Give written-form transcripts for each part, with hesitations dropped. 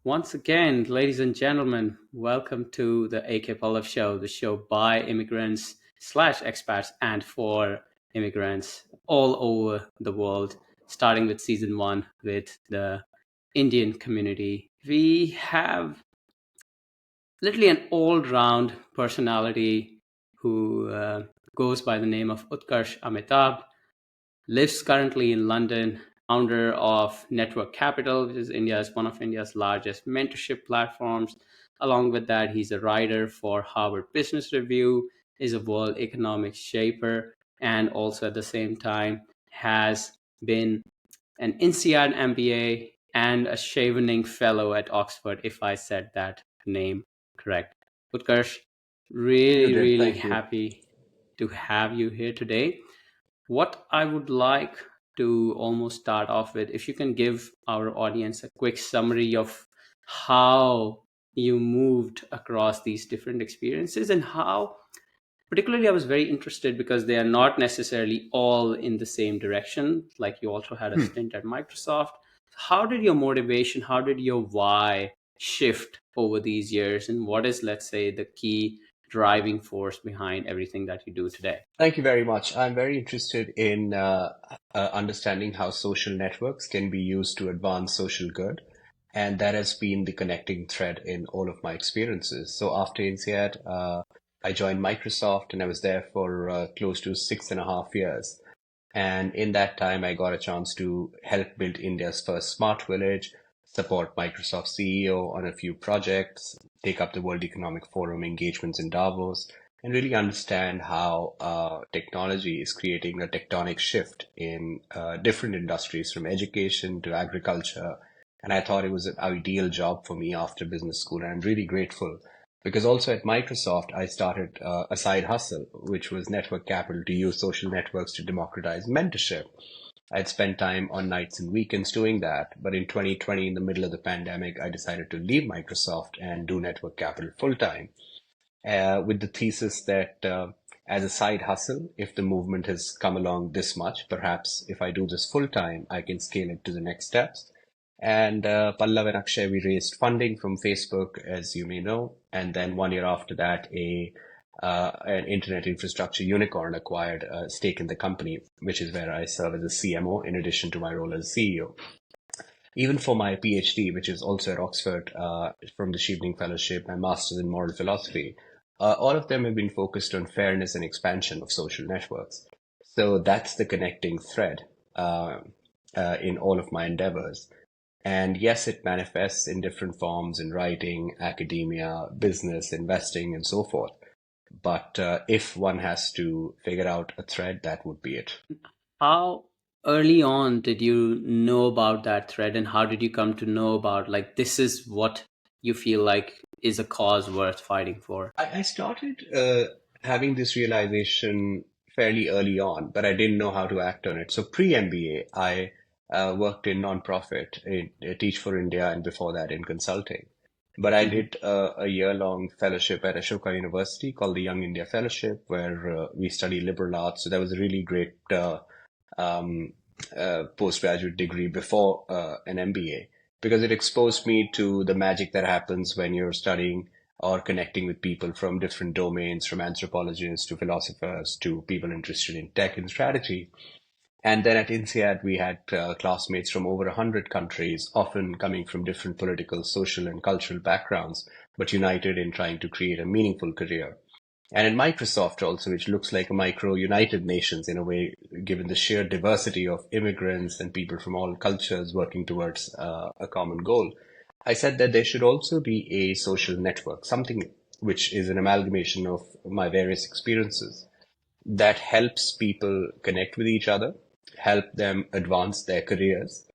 Once again, ladies and gentlemen, welcome to the AK Palaf Show, the show by immigrants slash expats and for immigrants all over the world, starting with season one with the Indian community. We have literally an all-round personality who goes by the name of Utkarsh Amitabh, lives currently in London, founder of Network Capital, which is one of India's largest mentorship platforms. Along with that, he's a writer for Harvard Business Review, is a world economic shaper, and also at the same time has been an INSEAD MBA and a Chevening Fellow at Oxford, if I said that name correct. Utkarsh, You really, did. really Thank you. happy to have you here today. What I would like to almost start off with, if you can give our audience a quick summary of how you moved across these different experiences and how, particularly, I was very interested because they are not necessarily all in the same direction. Like you also had a Hmm. stint at Microsoft. How did your motivation, how did your why shift over these years? And what is, let's say, the key driving force behind everything that you do today? Thank you very much. I'm very interested in understanding how social networks can be used to advance social good. And that has been the connecting thread in all of my experiences. So after INSEAD, I joined Microsoft and I was there for close to 6.5 years. And in that time, I got a chance to help build India's first smart village, support Microsoft CEO on a few projects, take up the World Economic Forum engagements in Davos, and really understand how technology is creating a tectonic shift in different industries from education to agriculture. And I thought it was an ideal job for me after business school. And I'm really grateful because also at Microsoft, I started a side hustle, which was network capital to use social networks to democratize mentorship. I'd spent time on nights and weekends doing that. But in 2020, in the middle of the pandemic, I decided to leave Microsoft and do network capital full time with the thesis that as a side hustle, if the movement has come along this much, perhaps if I do this full time, I can scale it to the next steps. And Pallav and Akshay, we raised funding from Facebook, as you may know. And then 1 year after that, an internet infrastructure unicorn acquired a stake in the company, which is where I serve as a CMO in addition to my role as CEO. Even for my PhD, which is also at Oxford from the Chevening Fellowship, my master's in moral philosophy, all of them have been focused on fairness and expansion of social networks. So that's the connecting thread in all of my endeavors. And yes, it manifests in different forms in writing, academia, business, investing, and so forth. But if one has to figure out a thread, that would be it. How early on did you know about that thread, and how did you come to know about, like, this is what you feel like is a cause worth fighting for? I started having this realization fairly early on, but I didn't know how to act on it. So pre-MBA, I worked in nonprofit, Teach for India, and before that in consulting. But I Hmm. did a year-long fellowship at Ashoka University called the Young India Fellowship, where we study liberal arts. So that was a really great um, postgraduate degree before an MBA because it exposed me to the magic that happens when you're studying or connecting with people from different domains, from anthropologists to philosophers to people interested in tech and strategy. And then at INSEAD, we had classmates from over 100 countries, often coming from different political, social, and cultural backgrounds, but united in trying to create a meaningful career. And in Microsoft also, which looks like a micro United Nations in a way, given the sheer diversity of immigrants and people from all cultures working towards a common goal, I said that there should also be a social network, something which is an amalgamation of my various experiences that helps people connect with each other, help them advance their careers,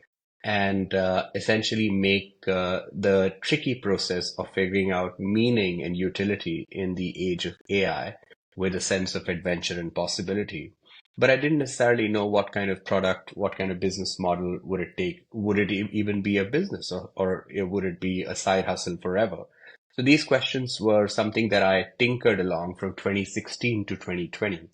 and essentially make the tricky process of figuring out meaning and utility in the age of AI with a sense of adventure and possibility. But I didn't necessarily know what kind of product, what kind of business model would it take? Would it even be a business or would it be a side hustle forever? So these questions were something that I tinkered along from 2016 to 2020.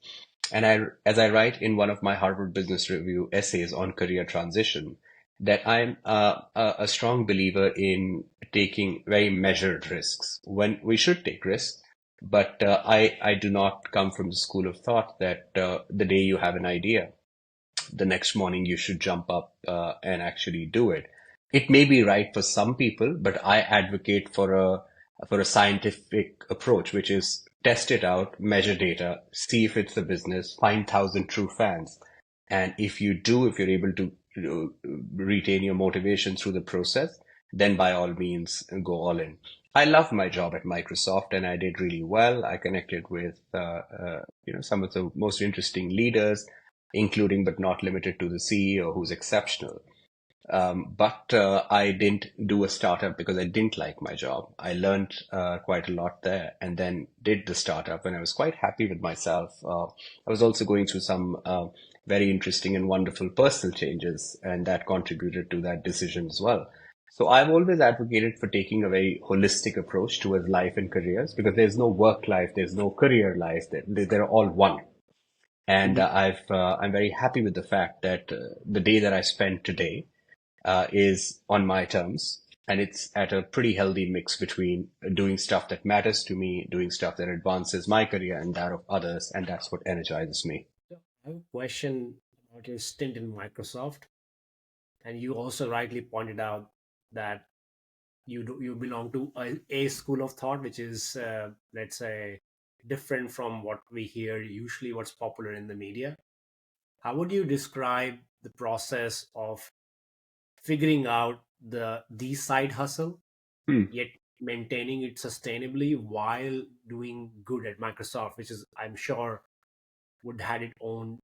And as I write in one of my Harvard Business Review essays on career transition, that I'm a strong believer in taking very measured risks when we should take risks. But I do not come from the school of thought that the day you have an idea, the next morning you should jump up and actually do it. It may be right for some people, but I advocate for a scientific approach, which is test it out, measure data, see if it's a business, find 1,000 true fans. And if you're able to retain your motivation through the process, then by all means go all in. I love my job at Microsoft, and I did really well. I connected with some of the most interesting leaders, including but not limited to the CEO, who's exceptional. But I didn't do a startup because I didn't like my job. I learned quite a lot there and then did the startup, and I was quite happy with myself. I was also going through some very interesting and wonderful personal changes, and that contributed to that decision as well. So I've always advocated for taking a very holistic approach towards life and careers, because there's no work life, there's no career life, they're all one. And Mhm. I'm very happy with the fact that the day that I spend today is on my terms, and it's at a pretty healthy mix between doing stuff that matters to me, doing stuff that advances my career and that of others, and that's what energizes me. So I have a question about your stint in Microsoft, and you also rightly pointed out that you belong to a school of thought, which is let's say different from what we hear usually, what's popular in the media. How would you describe the process of figuring out the side hustle, Hmm. yet maintaining it sustainably while doing good at Microsoft, which is, I'm sure, would had its own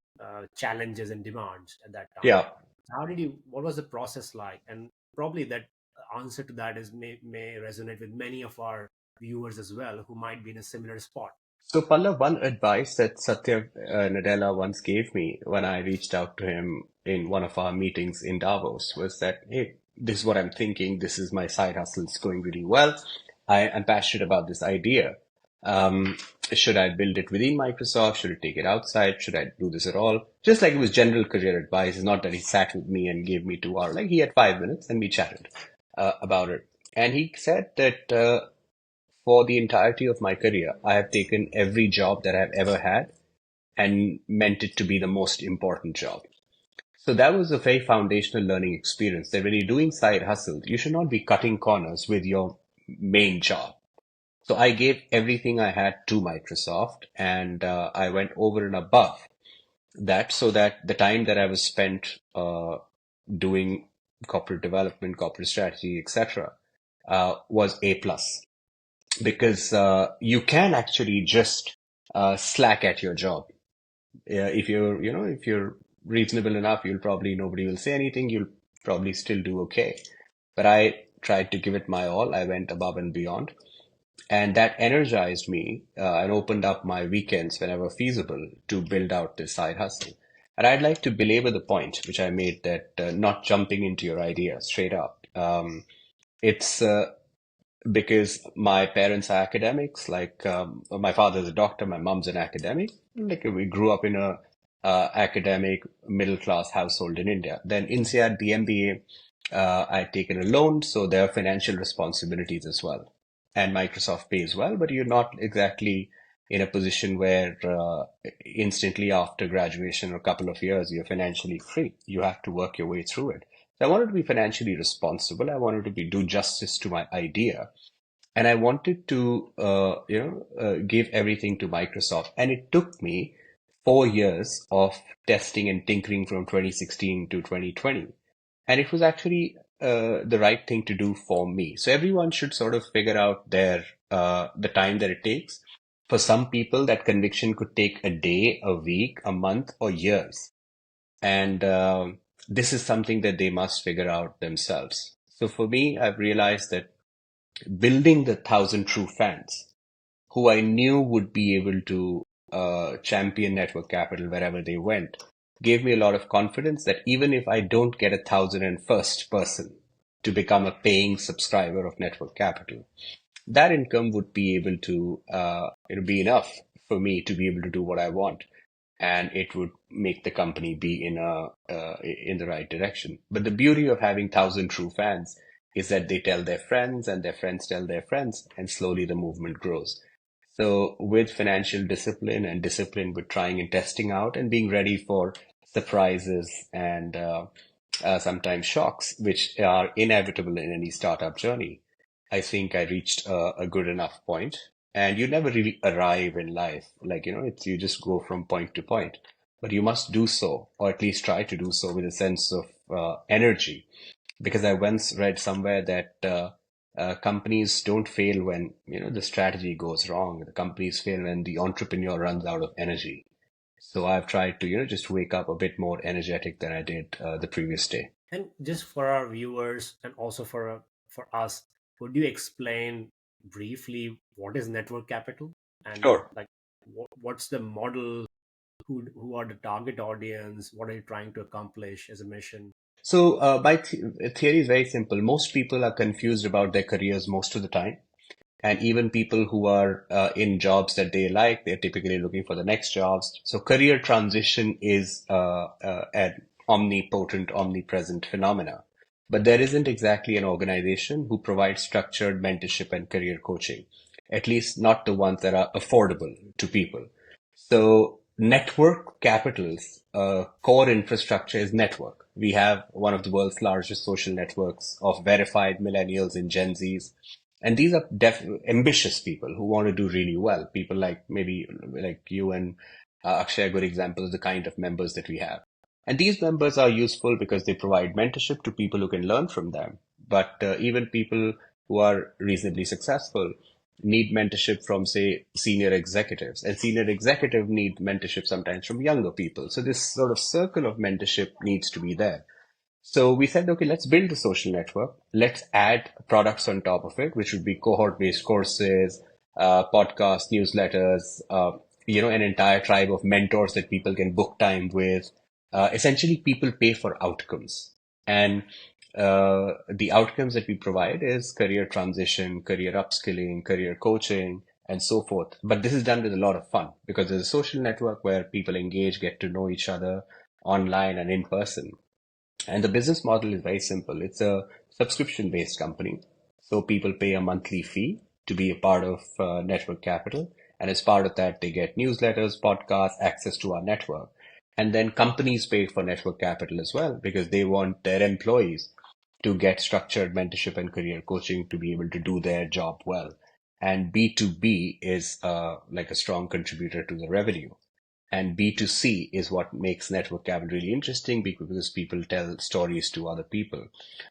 challenges and demands at that time. Yeah. How did you? What was the process like? And probably that answer to that is may resonate with many of our viewers as well, who might be in a similar spot. So, Pallav, one advice that Satya Nadella once gave me when I reached out to him in one of our meetings in Davos was that, hey, this is what I'm thinking. This is my side hustle. It's going really well. I am passionate about this idea. Um, should I build it within Microsoft? Should I take it outside? Should I do this at all? Just like it was general career advice. It's not that he sat with me and gave me 2 hours. Like he had 5 minutes and we chatted about it. And he said that for the entirety of my career, I have taken every job that I've ever had and meant it to be the most important job. So that was a very foundational learning experience that when you're doing side hustles, you should not be cutting corners with your main job. So I gave everything I had to Microsoft, and I went over and above that so that the time that I was spent doing corporate development, corporate strategy, etc., was A plus, because you can actually just slack at your job. If if you're reasonable enough, you'll probably nobody will say anything. You'll probably still do okay. But I tried to give it my all. I went above and beyond, and that energized me and opened up my weekends whenever feasible to build out this side hustle. And I'd like to belabor the point which I made that not jumping into your idea straight up. It's because my parents are academics. Like my father's a doctor, my mom's an academic. Like we grew up in a academic middle class household in India. Then INSEAD, the MBA, I'd taken a loan, so there are financial responsibilities as well. And Microsoft pays well, but you're not exactly in a position where instantly after graduation or a couple of years you're financially free. You have to work your way through it. So I wanted to be financially responsible. I wanted to be do justice to my idea, and I wanted to, give everything to Microsoft. And it took me 4 years of testing and tinkering from 2016 to 2020. And it was actually the right thing to do for me. So everyone should sort of figure out the time that it takes. For some people, that conviction could take a day, a week, a month, or years. And this is something that they must figure out themselves. So for me, I've realized that building the 1,000 true fans who I knew would be able to champion network capital wherever they went gave me a lot of confidence that even if I don't get 1,001st person to become a paying subscriber of network capital, that income would be able to be enough for me to be able to do what I want. And it would make the company be in the right direction. But the beauty of having 1,000 true fans is that they tell their friends and their friends tell their friends, and slowly the movement grows. So with financial discipline and discipline with trying and testing out and being ready for surprises and sometimes shocks, which are inevitable in any startup journey, I think I reached a good enough point. And you never really arrive in life. Like, it's you just go from point to point. But you must do so, or at least try to do so with a sense of energy. Because I once read somewhere that companies don't fail when, the strategy goes wrong. The companies fail when the entrepreneur runs out of energy. So I've tried to, just wake up a bit more energetic than I did the previous day. And just for our viewers and also for us, would you explain briefly what is network capital and Sure. like what's the model? Who are the target audience? What are you trying to accomplish as a mission? So my theory is very simple. Most people are confused about their careers most of the time. And even people who are in jobs that they like, they're typically looking for the next jobs. So career transition is an omnipotent, omnipresent phenomena. But there isn't exactly an organization who provides structured mentorship and career coaching, at least not the ones that are affordable to people. So network capital's core infrastructure is network. We have one of the world's largest social networks of verified millennials and Gen Zs. And these are ambitious people who want to do really well. People like maybe like you and Akshay are good examples of the kind of members that we have. And these members are useful because they provide mentorship to people who can learn from them. But even people who are reasonably successful need mentorship from, say, senior executives. And senior executives need mentorship sometimes from younger people. So this sort of circle of mentorship needs to be there. So we said, okay, let's build a social network. Let's add products on top of it, which would be cohort-based courses, podcasts, newsletters, an entire tribe of mentors that people can book time with. Essentially, people pay for outcomes. And the outcomes that we provide is career transition, career upskilling, career coaching, and so forth. But this is done with a lot of fun because there's a social network where people engage, get to know each other online and in person. And the business model is very simple. It's a subscription-based company. So people pay a monthly fee to be a part of Network Capital. And as part of that, they get newsletters, podcasts, access to our network. And then companies pay for Network Capital as well because they want their employees to get structured mentorship and career coaching to be able to do their job well. And B2B is like a strong contributor to the revenue. And B2C is what makes network capital really interesting because people tell stories to other people.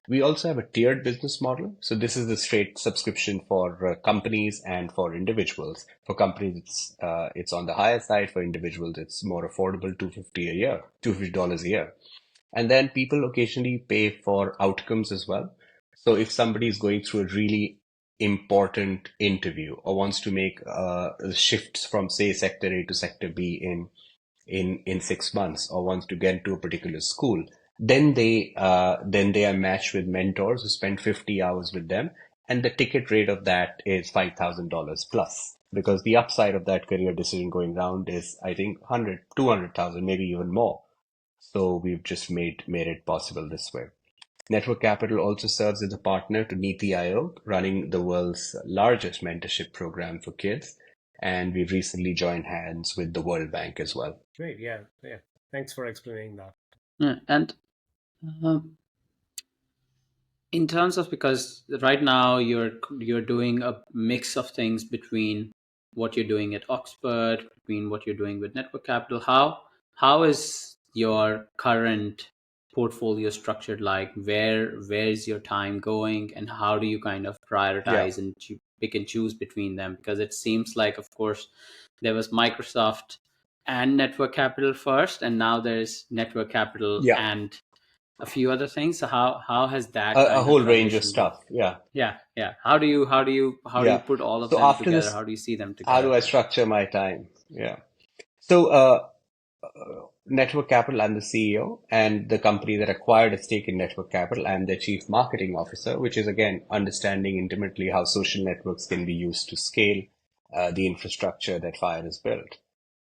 We also have a tiered business model. So this is the straight subscription for companies and for individuals. For companies, it's on the higher side. For individuals, it's more affordable, $250 a year, $250 a year. And then people occasionally pay for outcomes as well. So if somebody is going through a really important interview or wants to make shifts from, say, sector A to sector B in 6 months, or wants to get into a particular school, then they are matched with mentors who spend 50 hours with them, and the ticket rate of that is $5,000 plus. Because the upside of that career decision going round is, I think, 100, 200,000, maybe even more. So we've just made it possible this way. Network Capital also serves as a partner to Niti Aayog, running the world's largest mentorship program for kids. And we've recently joined hands with the World Bank as well. Great, yeah. Thanks for explaining that. Yeah, and um, in terms of, because right now you're doing a mix of things between what you're doing at Oxford, between what you're doing with Network Capital. How is your current portfolio structured? Like where's your time going, and how do you kind of Yeah. prioritize and pick and choose between them? Because it seems like, of course, there was Microsoft and Network Capital first, and now there's Network Capital Yeah. and a few other things. So how has that A kind whole of range of transition been? stuff. Yeah. Yeah. How do you Yeah. put all of So them after together? this, How do you see them how do together? I structure my time? Yeah. So, Network Capital, I'm the CEO, and the company that acquired a stake in Network Capital, I'm the chief marketing officer, which is again understanding intimately how social networks can be used to scale the infrastructure that Fire has built.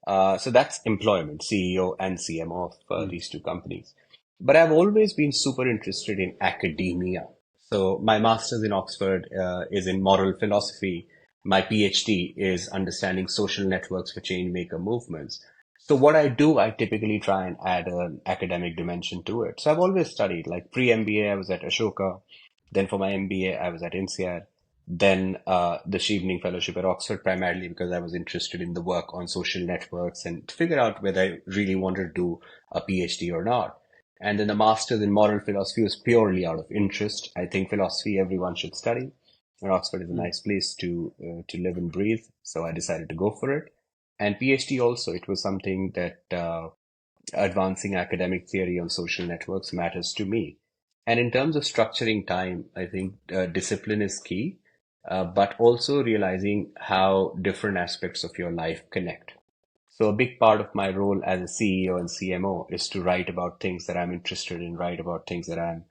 So that's employment, CEO and CMO of these two companies. But I've always been super interested in academia. So my master's in Oxford is in moral philosophy. My PhD is understanding social networks for change maker movements. So what I do, I typically try and add an academic dimension to it. So I've always studied, like pre-MBA, I was at Ashoka. Then for my MBA, I was at INSEAD. Then this evening fellowship at Oxford, primarily because I was interested in the work on social networks and to figure out whether I really wanted to do a PhD or not. And then the master's in moral philosophy was purely out of interest. I think philosophy everyone should study, and Oxford is a Mm. nice place to live and breathe. So I decided to go for it. And PhD also, it was something that advancing academic theory on social networks matters to me. And in terms of structuring time, I think discipline is key, but also realizing how different aspects of your life connect. So a big part of my role as a CEO and CMO is to write about things that I'm interested in, write about things that I'm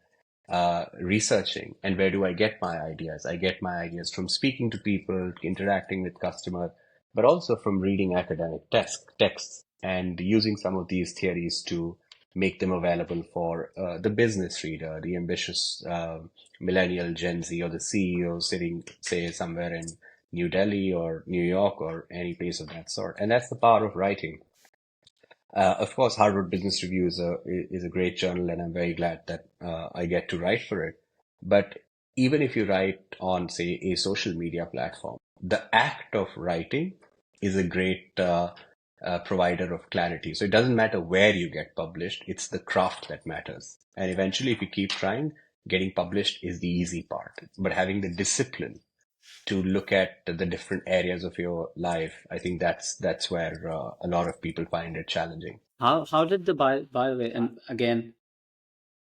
researching. And where do I get my ideas? I get my ideas from speaking to people, interacting with customers, but also from reading academic texts and using some of these theories to make them available for the business reader, the ambitious millennial Gen Z, or the CEO sitting, say, somewhere in New Delhi or New York or any place of that sort. And that's the power of writing. Of course, Harvard Business Review is a great journal, and I'm very glad that I get to write for it. But even if you write on, say, a social media platform, the act of writing is a great provider of clarity. So it doesn't matter where you get published; it's the craft that matters. And eventually, if you keep trying, getting published is the easy part. But having the discipline to look at the different areas of your life, I think that's where a lot of people find it challenging. How did the by the way, and again,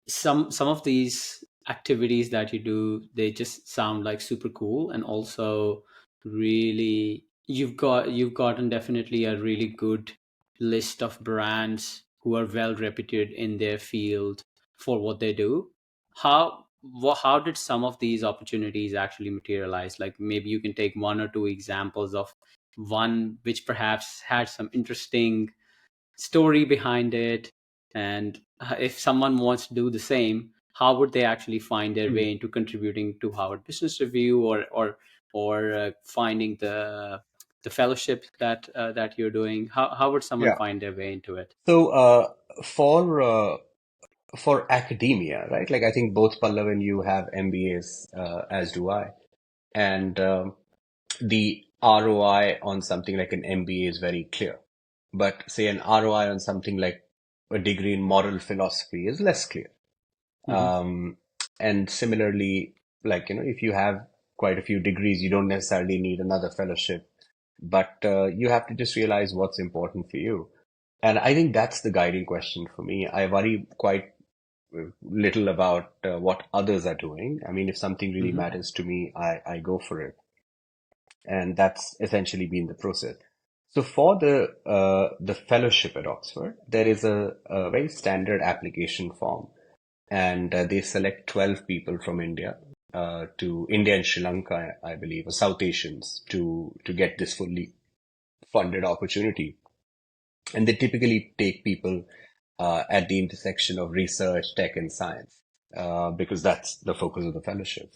some of these activities that you do, they just sound like super cool, and also really you've gotten definitely a really good list of brands who are well reputed in their field for what they do. How did some of these opportunities actually materialize? Like maybe you can take one or two examples of one which perhaps had some interesting story behind it, and if someone wants to do the same, how would they actually find their way into contributing to Harvard Business Review, or finding the fellowship that you're doing? How would someone Yeah. find their way into it? So for academia, right? Like I think both Pallav and you have MBAs, as do I, and the ROI on something like an MBA is very clear. But say an ROI on something like a degree in moral philosophy is less clear. Hmm. Um, and similarly, like, if you have quite a few degrees, you don't necessarily need another fellowship, but you have to just realize what's important for you. And I think that's the guiding question for me. I worry quite little about what others are doing. I mean, if something really Hmm. matters to me, I go for it. And that's essentially been the process. So for the fellowship at Oxford, there is a very standard application form, and they select 12 people from India, to India and Sri Lanka, I believe, or South Asians, to get this fully funded opportunity. And they typically take people at the intersection of research, tech, and science, because that's the focus of the fellowship.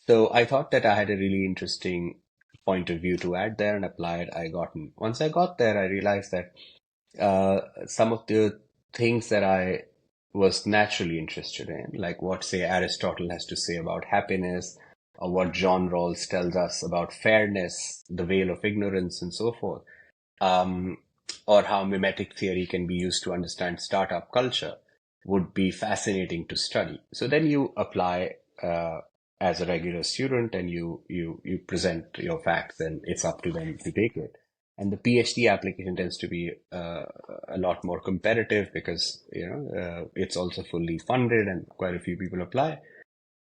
So I thought that I had a really interesting point of view to add there and apply it. Once I got there, I realized that some of the things that I was naturally interested in, like what, say, Aristotle has to say about happiness, or what John Rawls tells us about fairness, the veil of ignorance, and so forth, um, or how mimetic theory can be used to understand startup culture, would be fascinating to study. So then you apply as a regular student, and you present your facts, and it's up to them to take it. And the PhD application tends to be a lot more competitive because it's also fully funded and quite a few people apply.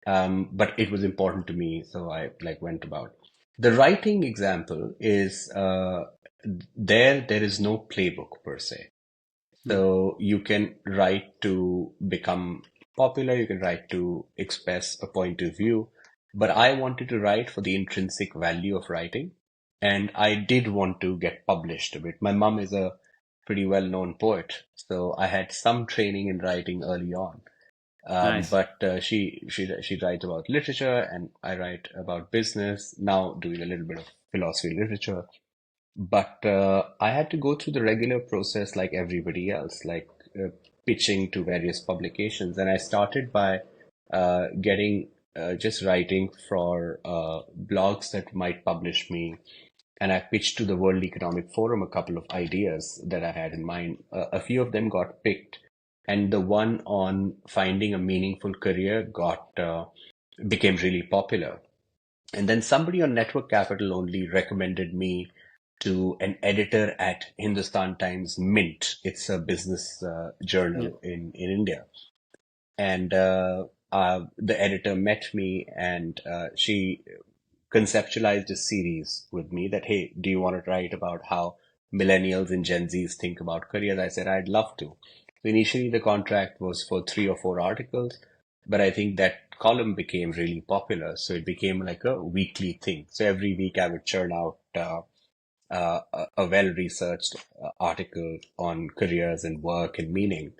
But it was important to me, so I like went about. The writing example is there is no playbook per se. So you can write to become popular, you can write to express a point of view, but I wanted to write for the intrinsic value of writing, and I did want to get published a bit. My mom is a pretty well-known poet. So I had some training in writing early on. Nice. But she writes about literature, and I write about business. Now doing a little bit of philosophy literature. But I had to go through the regular process like everybody else, like pitching to various publications. And I started by getting just writing for blogs that might publish me. And I pitched to the World Economic Forum a couple of ideas that I had in mind. A few of them got picked, and the one on finding a meaningful career got became really popular. And then somebody on Network Capital only recommended me to an editor at Hindustan Times Mint. It's a business Yeah. journal in India. And the editor met me, and she conceptualized a series with me that, hey, do you want to write about how millennials and Gen Zs think about careers? I said, I'd love to. So initially, the contract was for 3 or 4 articles, but I think that column became really popular. So it became like a weekly thing. So every week I would churn out a well-researched article on careers and work and meaning.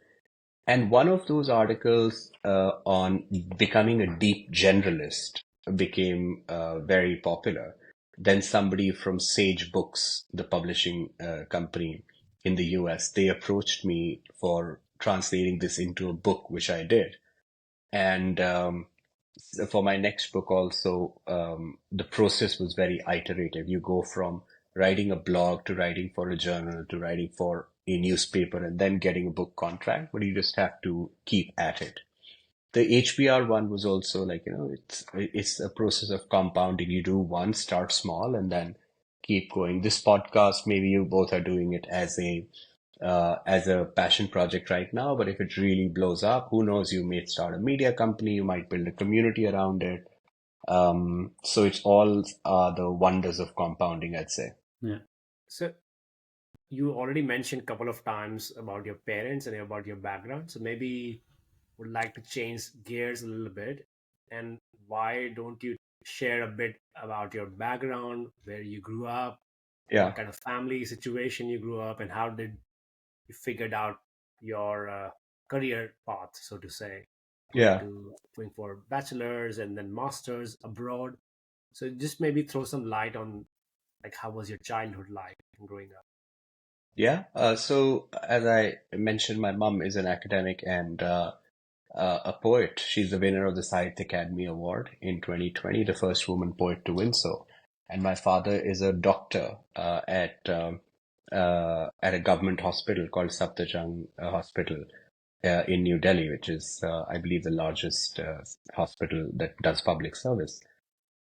And one of those articles on becoming a deep generalist became very popular. Then somebody from Sage Books, the publishing company in the US, they approached me for translating this into a book, which I did. And for my next book also, the process was very iterative. You go from writing a blog to writing for a journal to writing for a newspaper and then getting a book contract, but you just have to keep at it. The HBR one was also like, it's a process of compounding. You do one, start small, and then keep going. This podcast, maybe you both are doing it as a passion project right now, but if it really blows up, who knows? You may start a media company, you might build a community around it. So it's all the wonders of compounding, I'd say. Yeah. So you already mentioned a couple of times about your parents and about your background. So maybe would like to change gears a little bit. And why don't you share a bit about your background, where you grew up, Yeah, what kind of family situation you grew up, and how did you figured out your career path, so to say, yeah. going for bachelor's and then master's abroad. So just maybe throw some light on like how was your childhood like growing up. Yeah. So as I mentioned, my mom is an academic and a poet. She's the winner of the Sahitya Academy Award in 2020, the first woman poet to win so. And my father is a doctor at a government hospital called Saptajang Hospital in New Delhi, which is, I believe, the largest hospital that does public service.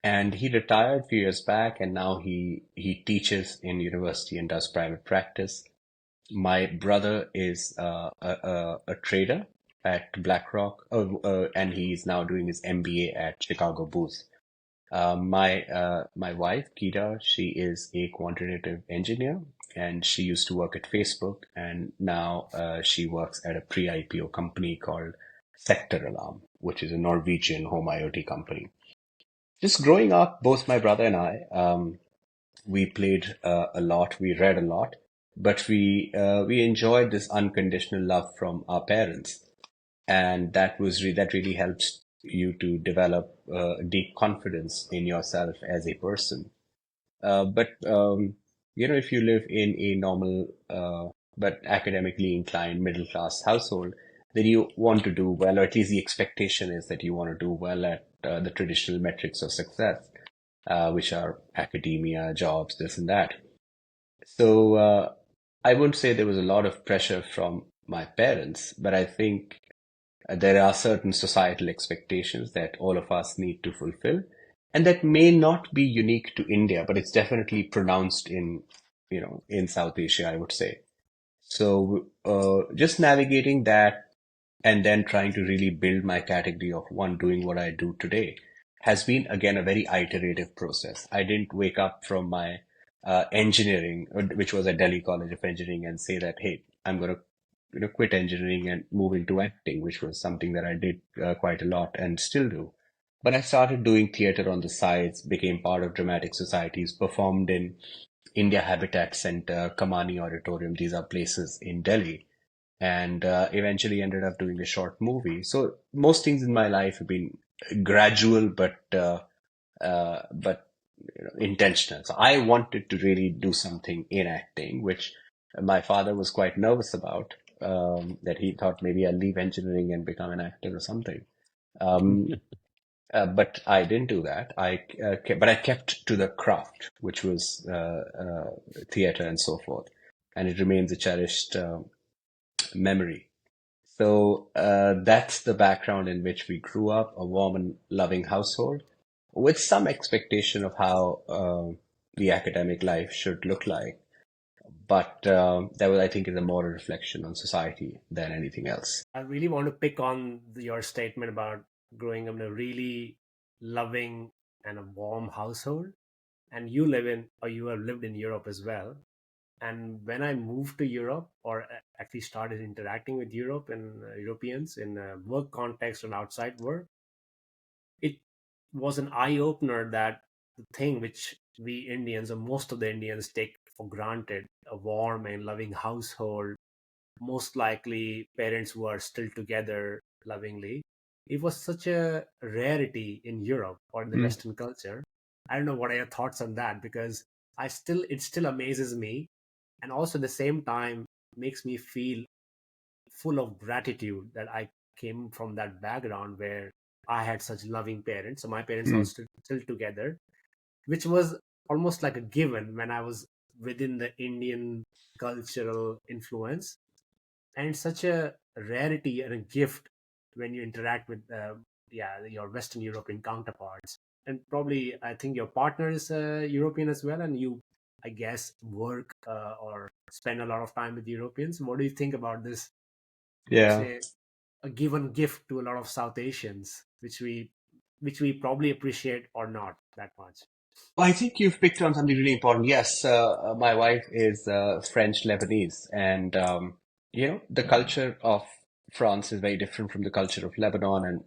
And he retired a few years back, and now he teaches in university and does private practice. My brother is a trader at BlackRock, and he's now doing his MBA at Chicago Booth. My wife, Kira, she is a quantitative engineer, and she used to work at Facebook, and now she works at a pre-IPO company called Sector Alarm, which is a Norwegian home IoT company. Just growing up, both my brother and I, we played a lot, we read a lot, but we enjoyed this unconditional love from our parents, and that really helps you to develop deep confidence in yourself as a person. But if you live in a normal but academically inclined middle class household, then you want to do well, or at least the expectation is that you want to do well at the traditional metrics of success, which are academia, jobs, this and that. So I wouldn't say there was a lot of pressure from my parents, but I think there are certain societal expectations that all of us need to fulfill, and that may not be unique to India, but it's definitely pronounced in South Asia, I would say. So just navigating that and then trying to really build my category of one doing what I do today has been again a very iterative process. I didn't wake up from my engineering, which was at Delhi College of Engineering, and say that, hey, I'm going to quit engineering and move into acting, which was something that I did quite a lot and still do. But I started doing theater on the sides, became part of dramatic societies, performed in India Habitat Center, Kamani Auditorium. These are places in Delhi, and eventually ended up doing a short movie. So most things in my life have been gradual, but intentional. So I wanted to really do something in acting, which my father was quite nervous about. That he thought maybe I'll leave engineering and become an actor or something. Um, but I didn't do that. But I kept to the craft, which was theater and so forth, and it remains a cherished memory. So that's the background in which we grew up, a warm and loving household, with some expectation of how the academic life should look like. But that was, I think, is a more a reflection on society than anything else. I really want to pick on your statement about growing up in a really loving and a warm household. And you live in, or you have lived in Europe as well. And when I moved to Europe, or actually started interacting with Europe and Europeans in a work context and outside work, it was an eye opener that the thing which we Indians, or most of the Indians, take for granted, a warm and loving household, most likely parents who are still together lovingly, it was such a rarity in Europe or in the Mm. Western culture. I don't know what are your thoughts on that, because it still amazes me, and also at the same time makes me feel full of gratitude that I came from that background where I had such loving parents. So my parents are Mm. still together, which was almost like a given when I was within the Indian cultural influence. And it's such a rarity and a gift when you interact with your Western European counterparts. And probably I think your partner is European as well, and you, I guess, work or spend a lot of time with Europeans. What do you think about this, Yeah. say, a given gift to a lot of South Asians, which we probably appreciate or not that much? Well, I think you've picked on something really important. Yes, my wife is French Lebanese, and the culture of France is very different from the culture of Lebanon, and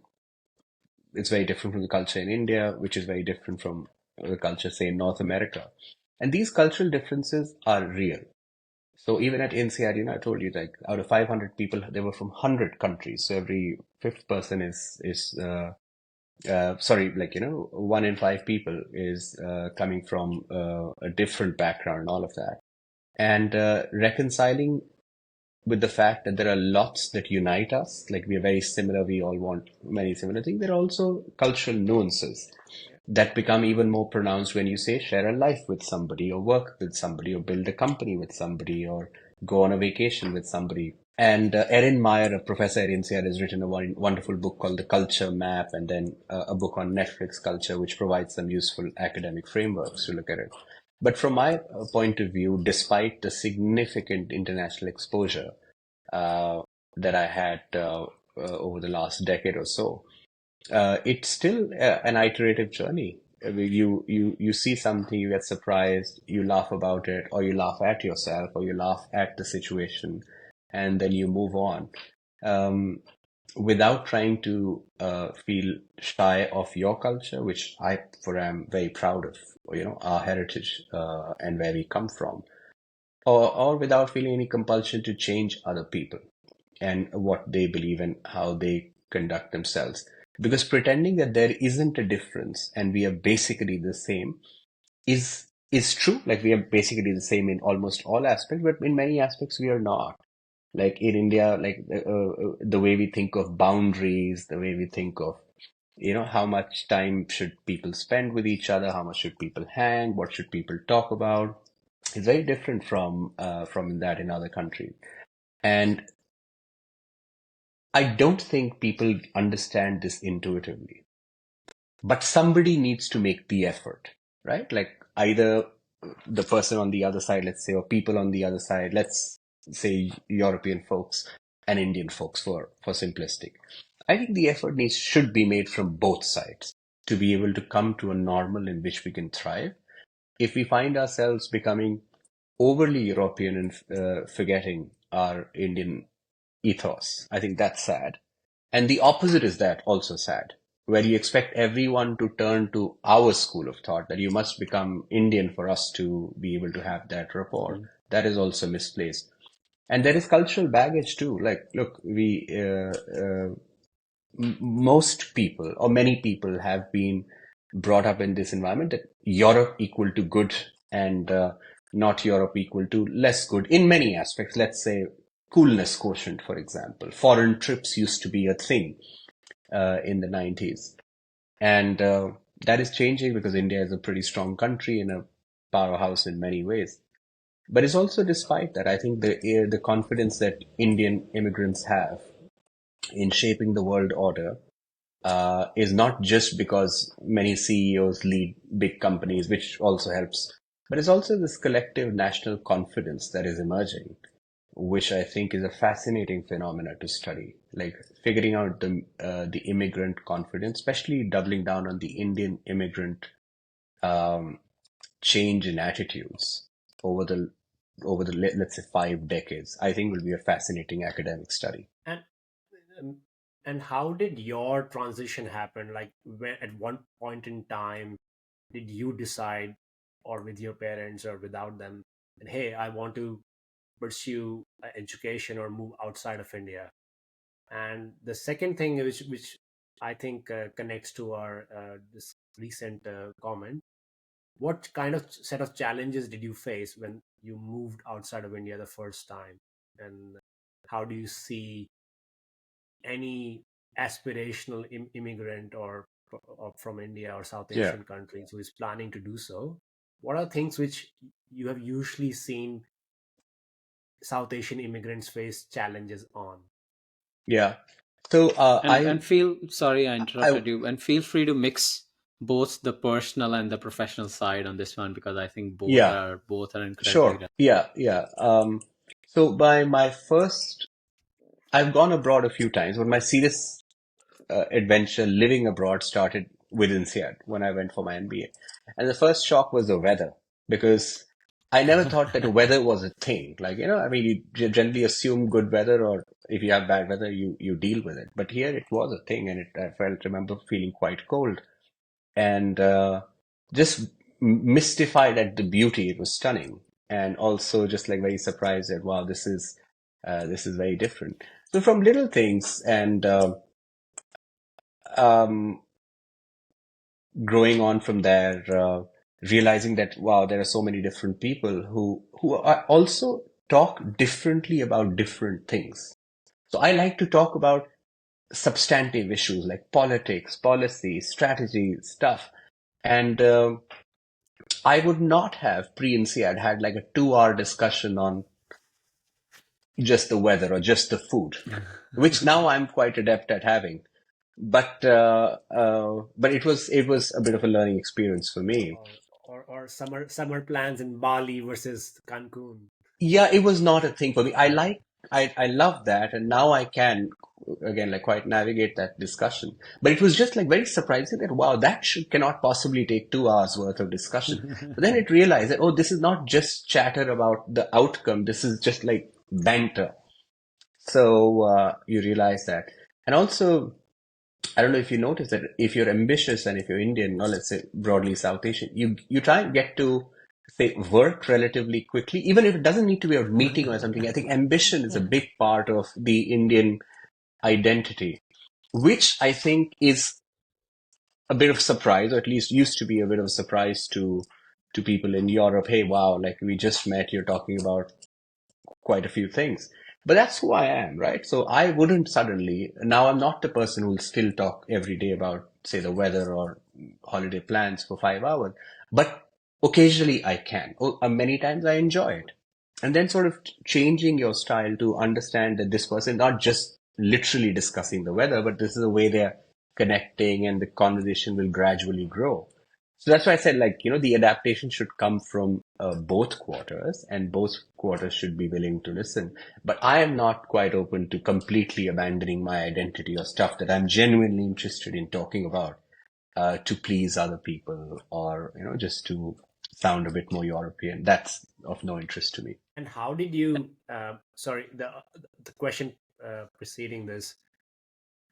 it's very different from the culture in India, which is very different from the culture, say, in North America. And these cultural differences are real. So even at INSEAD, I told you, like, out of 500 people, they were from 100 countries. So every fifth person sorry, like, one in five people is coming from a different background and all of that. And reconciling with the fact that there are lots that unite us, like we are very similar, we all want many similar things. There are also cultural nuances that become even more pronounced when you say share a life with somebody, or work with somebody, or build a company with somebody, or go on a vacation with somebody. And Erin Meyer, a professor at INSEAD, has written a wonderful book called The Culture Map, and then a book on Netflix culture, which provides some useful academic frameworks to look at it. But from my point of view, despite the significant international exposure that I had over the last decade or so, it's still an iterative journey. I mean, you see something, you get surprised, you laugh about it, or you laugh at yourself, or you laugh at the situation, and then you move on. Um, Without trying to feel shy of your culture, which am very proud of, our heritage and where we come from, or without feeling any compulsion to change other people and what they believe and how they conduct themselves. Because pretending that there isn't a difference and we are basically the same is true. Like, we are basically the same in almost all aspects, but in many aspects we are not. Like in India, like the way we think of boundaries, the way we think of how much time should people spend with each other, how much should people hang, what should people talk about, is very different from that in other countries. And I don't think people understand this intuitively, but somebody needs to make the effort, right? Like, either the person on the other side, let's say, or people on the other side, let's say European folks and Indian folks, for simplistic. I think the effort should be made from both sides to be able to come to a normal in which we can thrive. If we find ourselves becoming overly European and forgetting our Indian ethos, I think that's sad. And the opposite is that also sad. where you expect everyone to turn to our school of thought, that you must become Indian for us to be able to have that rapport. That is also misplaced. And there is cultural baggage too. Like, look, most people or many people have been brought up in this environment that Europe equal to good and not Europe equal to less good in many aspects. Let's say coolness quotient, for example. Foreign trips used to be a thing in the 90s. And that is changing because India is a pretty strong country and a powerhouse in many ways. But it's also despite that, I think the confidence that Indian immigrants have in shaping the world order is not just because many CEOs lead big companies, which also helps, but it's also this collective national confidence that is emerging, which I think is a fascinating phenomena to study. Like figuring out the immigrant confidence, especially doubling down on the Indian immigrant um, change in attitudes over the let's say 5 decades. I think will be a fascinating academic study. And um, and how did your transition happen? Like, when at one point in time did you decide, or with your parents or without them, and hey, I want to pursue education or move outside of India? And the second thing, which I think connects to our this recent comment, what kind of set of challenges did you face when you moved outside of India the first time? And how do you see any aspirational immigrant or from India or South Yeah. Asian countries who is planning to do so? What are things which you have usually seen South Asian immigrants face challenges on? Yeah. So And feel sorry I I interrupted you, and feel free to mix both the personal and the professional side on this one, because I think yeah, both are incredibly sure. relevant. Yeah, yeah. So by my first, I've gone abroad a few times, but my serious adventure living abroad started with INSEAD when I went for my MBA. And the first shock was the weather, because I never thought that weather was a thing. Like, I mean, you generally assume good weather, or if you have bad weather, you deal with it. But here it was a thing, and remember feeling quite cold and just mystified at the beauty. It was stunning, and also just like very surprised that wow, this is very different. So from little things and um, growing on from there, realizing that wow, there are so many different people who are also talk differently about different things. So I like to talk about substantive issues like politics, policy, strategy, stuff. And I would not have pre-INSEAD had like a 2 hour discussion on just the weather or just the food, which now I'm quite adept at having. But it was a bit of a learning experience for me. Or summer plans in Bali versus Cancun? Yeah, it was not a thing for me. I love that, and now I can again like quite navigate that discussion. But it was just like very surprising that wow, that cannot possibly take 2 hours worth of discussion. But then it realized that oh, this is not just chatter about the outcome. This is just like banter. So you realize that, and also I don't know if you notice that if you're ambitious and if you're Indian or let's say broadly South Asian, you try and get to say work relatively quickly, even if it doesn't need to be a meeting or something. I think ambition is a big part of the Indian identity, which I think is a bit of surprise, or at least used to be a bit of a surprise to people in Europe. Hey, wow, like we just met, you're talking about quite a few things. But that's who I am, right? So I wouldn't suddenly, now I'm not the person who will still talk every day about, say, the weather or holiday plans for 5 hours, but occasionally I can. Many times I enjoy it. And then sort of changing your style to understand that this person, not just literally discussing the weather, but this is a way they're connecting and the conversation will gradually grow. So that's why I said, like, the adaptation should come from both quarters, and both quarters should be willing to listen. But I am not quite open to completely abandoning my identity or stuff that I'm genuinely interested in talking about to please other people or, just to sound a bit more European. That's of no interest to me. And how did you? Sorry, the question preceding this.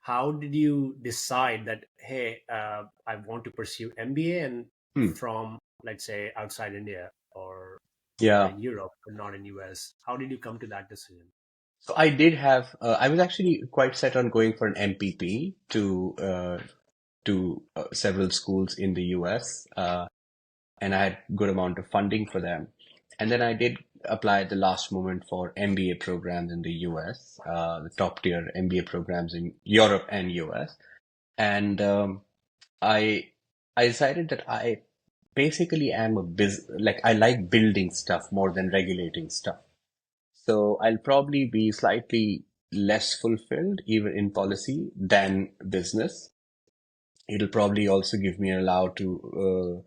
how did you decide that, hey, I want to pursue MBA and Hmm. from, let's say, outside India or Yeah. in Europe, but not in US? How did you come to that decision? So I did have, I was actually quite set on going for an MPP to several schools in the US, and I had good amount of funding for them. And then I did apply at the last moment for MBA programs in the US, the top tier MBA programs in Europe and US. And I I decided that I basically am like I like building stuff more than regulating stuff. So I'll probably be slightly less fulfilled even in policy than business. It'll probably also give me allow to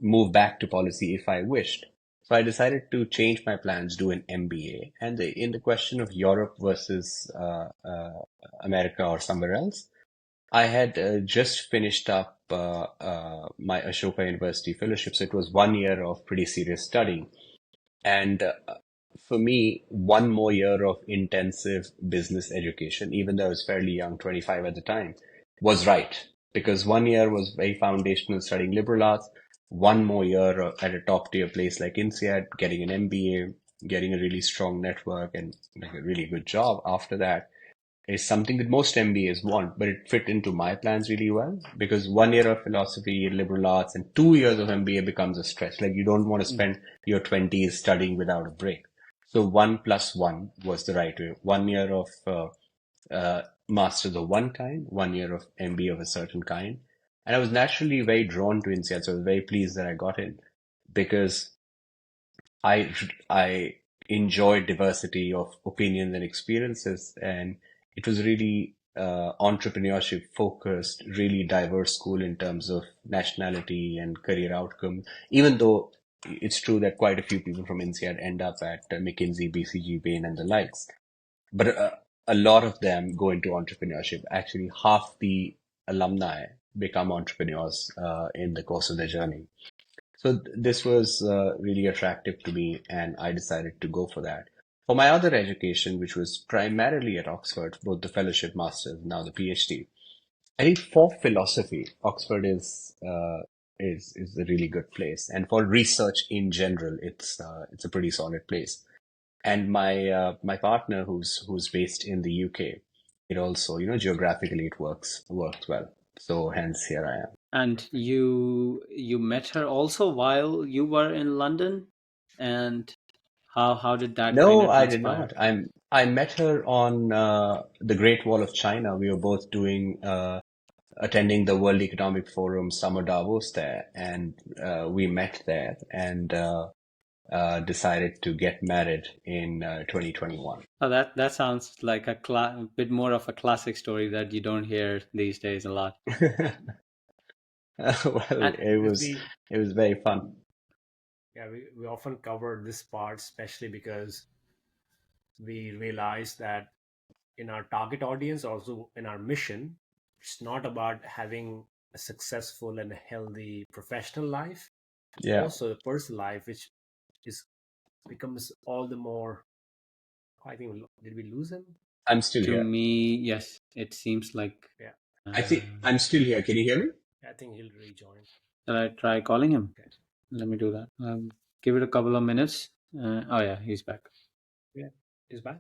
move back to policy if I wished. So I decided to change my plans, do an MBA. And in the question of Europe versus America or somewhere else, I had just finished up my Ashoka University fellowship. So it was 1 year of pretty serious studying. And for me, one more year of intensive business education, even though I was fairly young, 25 at the time, was right. Because 1 year was very foundational studying liberal arts. One more year at a top tier place like INSEAD, getting an MBA, getting a really strong network and like a really good job after that is something that most MBAs want, but it fit into my plans really well because 1 year of philosophy, liberal arts, and 2 years of MBA becomes a stretch. Like you don't want to spend your 20s studying without a break. So 1+1 was the right way. 1 year of masters of one kind, 1 year of MBA of a certain kind. And I was naturally very drawn to INSEAD, so I was very pleased that I got in because I enjoyed diversity of opinions and experiences, and it was really entrepreneurship focused, really diverse school in terms of nationality and career outcome. Even though it's true that quite a few people from INSEAD end up at McKinsey, BCG, Bain, and the likes, but a lot of them go into entrepreneurship. Actually, half the alumni become entrepreneurs in the course of their journey. So this was really attractive to me, and I decided to go for that. For my other education, which was primarily at Oxford, both the fellowship, master's, now the PhD, I think for philosophy, Oxford is a really good place, and for research in general, it's a pretty solid place. And my partner, who's based in the UK, it also geographically it works well. So hence here I am. And you met her also while you were in London, and how did that kind No, of I did transpire? not. I met her on the Great Wall of China. We were both doing attending the World Economic Forum Summer Davos there, and we met there and decided to get married in 2021. Oh, that sounds like a bit more of a classic story that you don't hear these days a lot. Well, And it was very fun. Yeah, we often cover this part, especially because we realize that in our target audience, also in our mission, it's not about having a successful and a healthy professional life, Yeah, also a personal life, which is becomes all the more. I think did we lose him? I'm still to here. me, yes, it seems like. Yeah, I think Uh, I'm still here. Can you hear me? I think he'll rejoin. shall I try calling him? Okay. Let me do that. Give it a couple of minutes. Oh yeah, he's back. Yeah, he's back.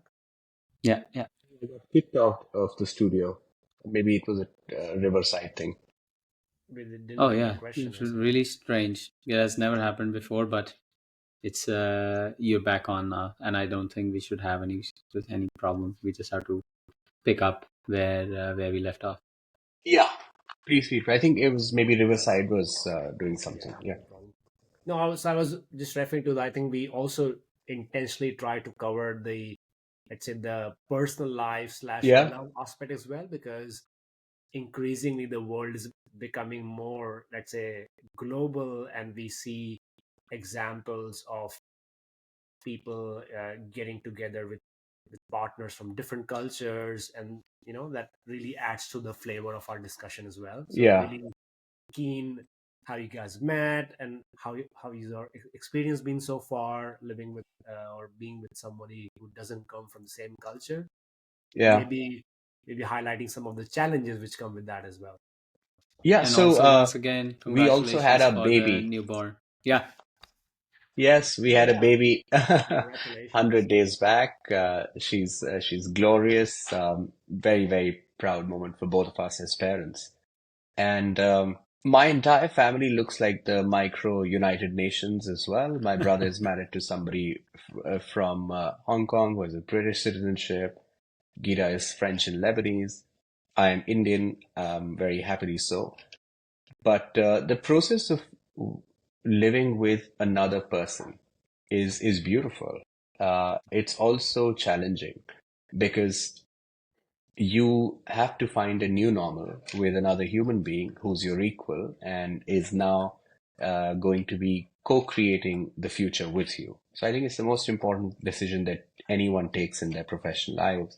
Yeah, yeah. I got kicked out of the studio. Maybe it was a Riverside thing. We didn't Oh get your yeah, question it's as well. really strange. It has never happened before, but it's you're back on now, and I don't think we should have any problem. We just have to pick up where we left off. Yeah, please feel free. I think it was maybe Riverside was doing Yeah, something. Yeah. no problem. No, I was just referring to. I think we also intentionally try to cover the, let's say, the personal life slash Yeah. love aspect as well, because increasingly the world is becoming more, let's say, global, and we see examples of people getting together with partners from different cultures, and that really adds to the flavor of our discussion as well. So Yeah. really keen how you guys met, and how is your experience been so far living with or being with somebody who doesn't come from the same culture. Yeah. Maybe maybe highlighting some of the challenges which come with that as well. Yeah, And so also, once again, we also had congratulations a for the baby. newborn. Yeah. Yes, we Oh had a yeah, baby congratulations. 100 days back. She's glorious. Very, very proud moment for both of us as parents. And my entire family looks like the micro United Nations as well. My brother is married to somebody from Hong Kong who has a British citizenship. Gita is French and Lebanese. I am Indian, very happily so. But the process of living with another person is beautiful. It's also challenging because you have to find a new normal with another human being who's your equal and is now going to be co-creating the future with you. So I think it's the most important decision that anyone takes in their professional lives,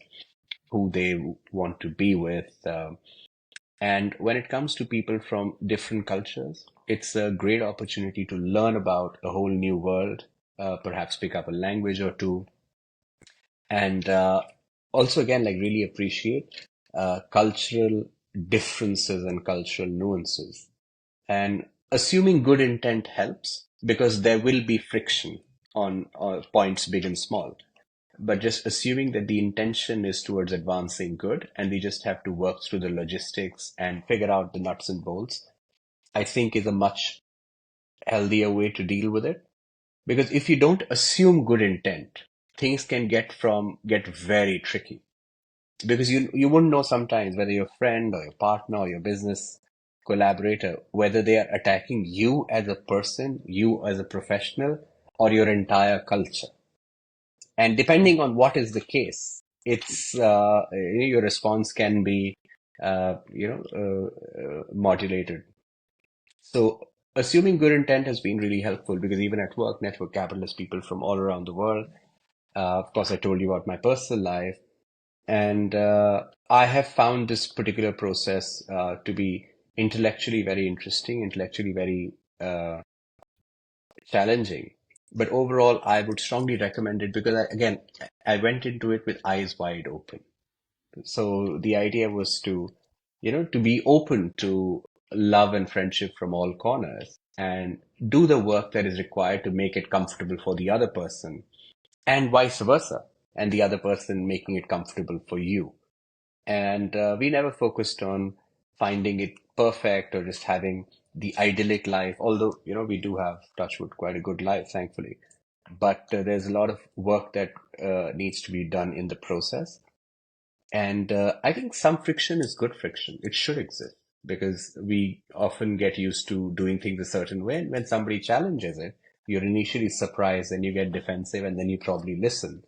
who they want to be with. And when it comes to people from different cultures, it's a great opportunity to learn about a whole new world, perhaps pick up a language or two, and also again like really appreciate cultural differences and cultural nuances. And assuming good intent helps because there will be friction on points big and small, but just assuming that the intention is towards advancing good and we just have to work through the logistics and figure out the nuts and bolts, I think is a much healthier way to deal with it. Because if you don't assume good intent, things can get very tricky, because you wouldn't know sometimes whether your friend or your partner or your business collaborator, whether they are attacking you as a person, you as a professional, or your entire culture. And depending on what is the case, it's your response can be modulated. So assuming good intent has been really helpful, because even at work, network capitalist people from all around the world. Of course, I told you about my personal life. And I have found this particular process to be intellectually very interesting, intellectually very challenging. But overall, I would strongly recommend it because, again, I went into it with eyes wide open. So the idea was to be open to love and friendship from all corners and do the work that is required to make it comfortable for the other person, and vice versa, and the other person making it comfortable for you. And we never focused on finding it perfect or just having the idyllic life, although, we do have, touchwood, quite a good life, thankfully. But there's a lot of work that needs to be done in the process. And I think some friction is good friction. It should exist because we often get used to doing things a certain way. And when somebody challenges it, you're initially surprised and you get defensive and then you probably listen.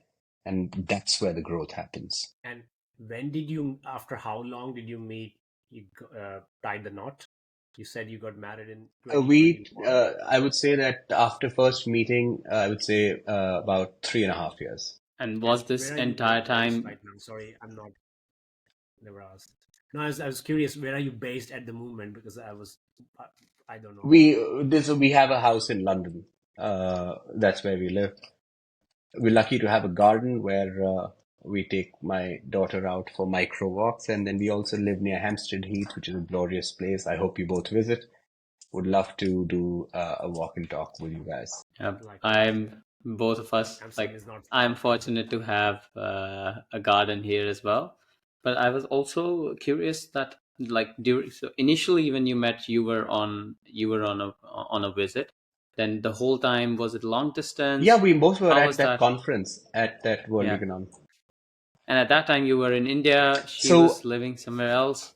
And that's where the growth happens. And when did you, after how long did you meet, you tied the knot? You said you got married in I would say that after first meeting, I would say about 3.5 years. And was And this where are you entire based time? right now? Sorry, I'm not, never asked. No, I was curious, where are you based at the moment? Because I, I don't know. We have a house in London. That's where we live. We're lucky to have a garden where we take my daughter out for micro walks, and then we also live near Hampstead Heath, which is a glorious place. I hope you both visit. Would love to do a walk and talk with you guys. Likewise, yeah. I'm both of us, Amsterdam like, is not far. I'm fortunate to have a garden here as well. But I was also curious that, like, during, so initially when you met, you were on a visit. Then the whole time, was it long Yeah, distance? we both were How at was that that? conference at that World Yeah. Economic. And at that time you were in India, she was So living somewhere else.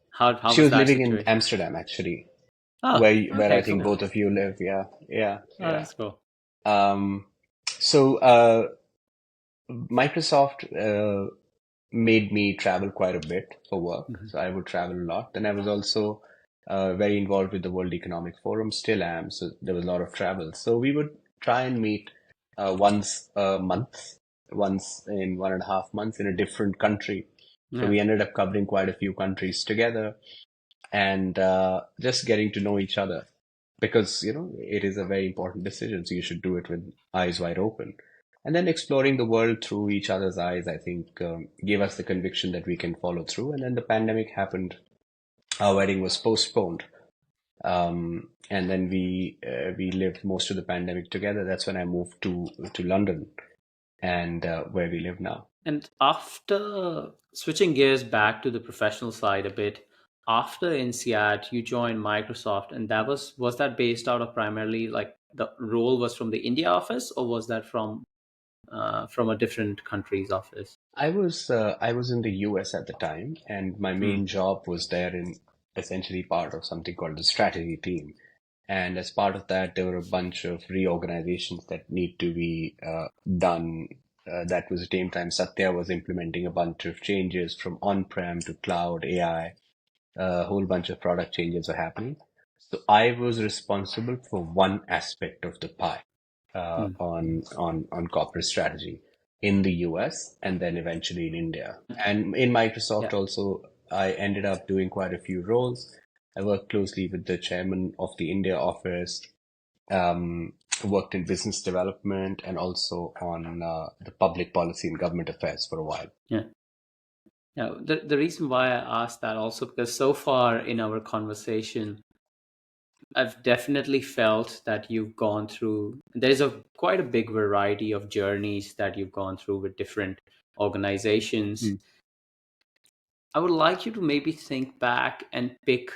How she was was that living in situation? Amsterdam, actually, Oh, where I okay, think cool. both of you live. Yeah, yeah, Oh, yeah. that's cool. Um, so Microsoft made me travel quite a bit for work. Mhm. So I would travel a lot. Then I was also very involved with the World Economic Forum, still am. So there was a lot of travel. So we would try and meet once a month, once in 1.5 months in a different country. So Yeah. we ended up covering quite a few countries together and just getting to know each other, because it is a very important decision. So you should do it with eyes wide open. And then exploring the world through each other's eyes, I think, gave us the conviction that we can follow through. And then the pandemic happened. Our wedding was postponed. And then we lived most of the pandemic together. That's when I moved to London, and where we live now. And after switching gears back to the professional side a bit, after INSEAD, you joined Microsoft, and was that based out of primarily like the role was from the India office, or was that from a different country's office? I was in the US at the time, and my main job was there in essentially part of something called the strategy team. And as part of that, there were a bunch of reorganizations that need to be done. That was the same time Satya was implementing a bunch of changes from on-prem to cloud, AI. A whole bunch of product changes were happening. So I was responsible for one aspect of the pie on corporate strategy in the US and then eventually in India. And in Microsoft Yeah. also, I ended up doing quite a few roles. I worked closely with the chairman of the India office, worked in business development and also on the public policy and government affairs for a while. Yeah. Yeah. The reason why I asked that also because so far in our conversation, I've definitely felt that you've gone through, there's quite a big variety of journeys that you've gone through with different organizations. I would like you to maybe think back and pick